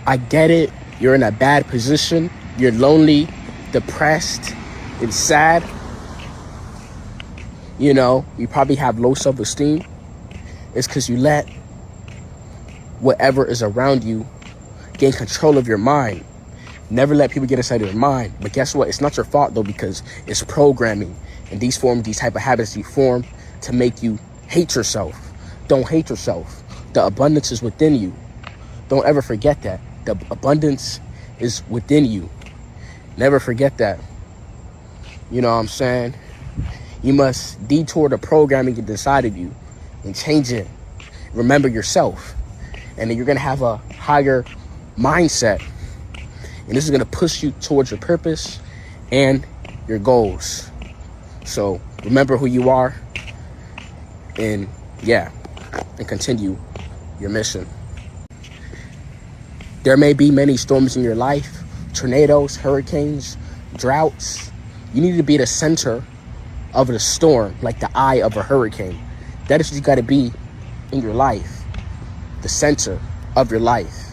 I get it. You're in a bad position. You're lonely, depressed, and sad. You know, you probably have low self-esteem. It's because you let whatever is around you gain control of your mind. Never let people get inside of your mind. But guess what? It's not your fault, though, because it's programming. And these type of habits you form to make you hate yourself. Don't hate yourself. The abundance is within you. Don't ever forget that. The abundance is within you. Never forget that. You know what I'm saying? You must detour the programming inside of you and change it. Remember yourself. And then you're going to have a higher mindset. And this is going to push you towards your purpose and your goals. So remember who you are. And and continue your mission. There may be many storms in your life, tornadoes, hurricanes, droughts. You need to be the center of the storm, like the eye of a hurricane. That is what you got to be in your life, the center of your life.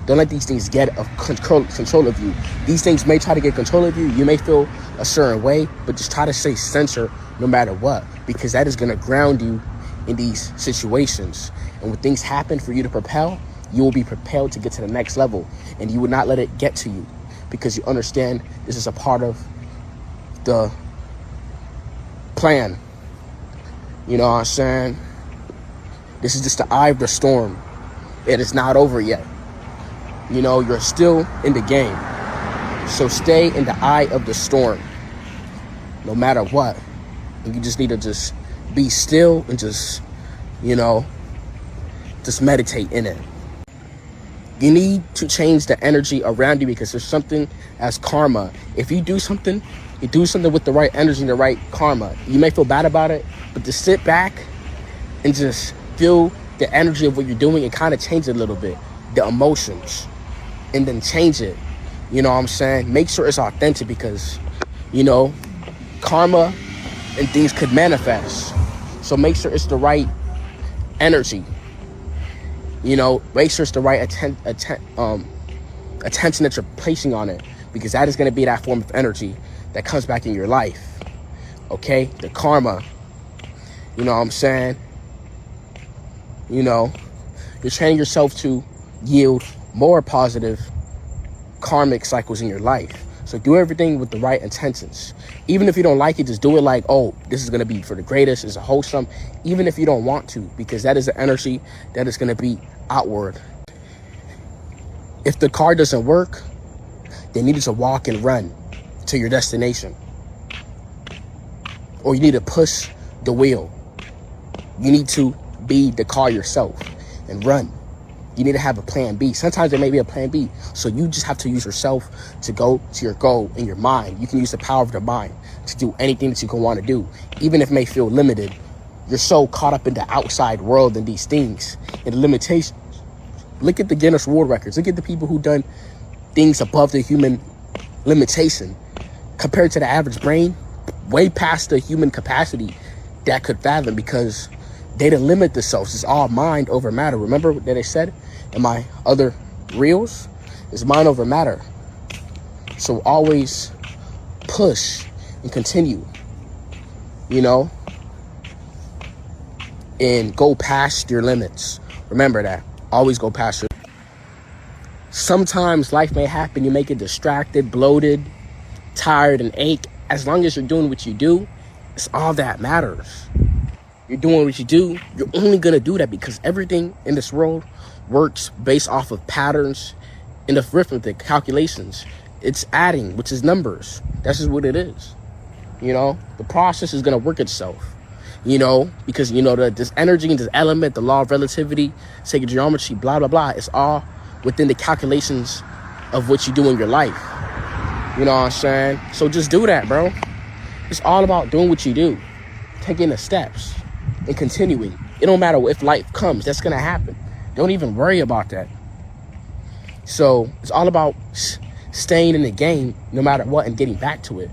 Don't let these things get control of you. These things may try to get control of you. You may feel a certain way, but just try to stay center no matter what, because that is going to ground you in these situations. And when things happen for you to propel, you will be propelled to get to the next level, and you will not let it get to you, because you understand this is a part of the plan. You know what I'm saying? This is just the eye of the storm. It is not over yet. You know, you're still in the game. So stay in the eye of the storm, no matter what. And you just need to just be still and just meditate in it. You need to change the energy around you, because there's something as karma. If you do something with the right energy and the right karma. You may feel bad about it, but to sit back and just feel the energy of what you're doing and kind of change it a little bit, the emotions, and then change it. You know what I'm saying? Make sure it's authentic, because, karma and things could manifest. So make sure it's the right energy. Make sure it's the right attention that you're placing on it, because that is going to be that form of energy that comes back in your life. Okay? The karma. You know what I'm saying? You're training yourself to yield more positive karmic cycles in your life. So do everything with the right intentions. Even if you don't like it, just do it like, oh, this is going to be for the greatest, it's a wholesome, even if you don't want to, because that is the energy that is going to be outward. If the car doesn't work, then you need to walk and run to your destination. Or you need to push the wheel. You need to be the car yourself and run. You need to have a plan B. Sometimes there may be a plan B. So you just have to use yourself to go to your goal in your mind. You can use the power of your mind to do anything that you can want to do, even if it may feel limited. You're so caught up in the outside world and these things and the limitations. Look at the Guinness World Records. Look at the people who done things above the human limitation. Compared to the average brain, way past the human capacity that could fathom, because they didn't limit themselves. It's all mind over matter. Remember that I said in my other reels? It's mind over matter. So always push and continue, and go past your limits. Remember that. Always go past your. Sometimes life may happen. You may get distracted, bloated, tired, and ache. As long as you're doing what you do, it's all that matters. You're doing what you do. You're only going to do that because everything in this world works based off of patterns and arithmetic calculations. It's adding, which is numbers. That's just what it is. The process is going to work itself. Because this energy and this element, the law of relativity, sacred geometry, blah blah blah, it's all within the calculations of what you do in your life. You know what I'm saying? So just do that, bro. It's all about doing what you do, taking the steps and continuing. It don't matter if life comes, that's gonna happen. Don't even worry about that. So it's all about staying in the game no matter what and getting back to it.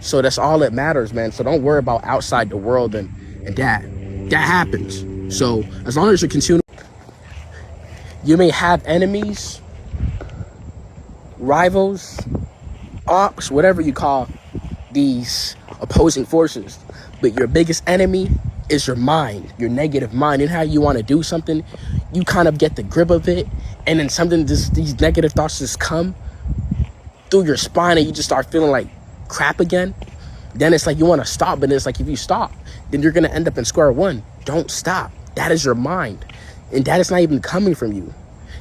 So that's all that matters, man. So don't worry about outside the world and that happens. So as long as you continue, You may have enemies, rivals, ops, whatever you call these opposing forces, but your biggest enemy is your mind, your negative mind. And how you want to do something, you kind of get the grip of it, and then these negative thoughts just come through your spine, and you just start feeling like crap again. Then it's like you want to stop, but it's like if you stop, then you're gonna end up in square one. Don't stop. That is your mind, and that is not even coming from you.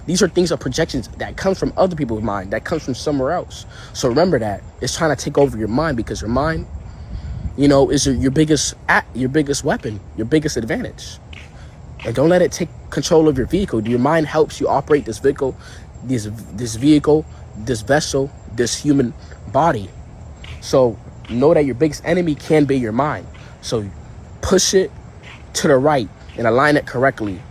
These are things of projections that comes from other people's mind, that comes from somewhere else. So remember that it's trying to take over your mind, because your mind, is your biggest weapon, your biggest advantage. And don't let it take control of your vehicle. Your mind helps you operate this vehicle, this vessel, this human body. So know that your biggest enemy can be your mind. So push it to the right and align it correctly.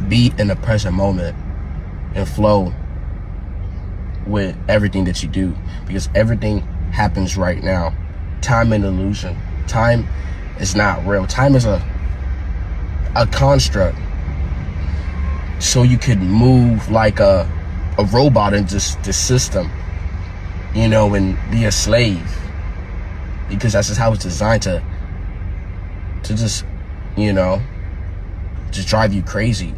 Be in the present moment and flow with everything that you do, because everything happens right now. Time is an illusion. Time is not real. Time is a construct. So you could move like a robot in just this system, and be a slave, because that's just how it's designed to just, just drive you crazy.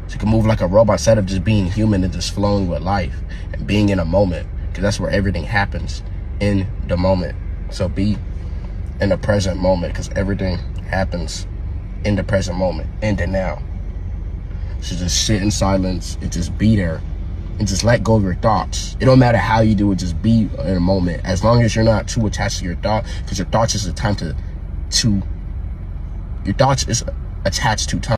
So you can move like a robot instead of just being human and just flowing with life and being in a moment, because that's where everything happens, in the moment. So be in the present moment, because everything happens in the present moment, in the now. So just sit in silence and just be there, and just let go of your thoughts. It don't matter how you do it, just be in a moment. As long as you're not too attached to your thought, because your thoughts is a time your thoughts is attached to time.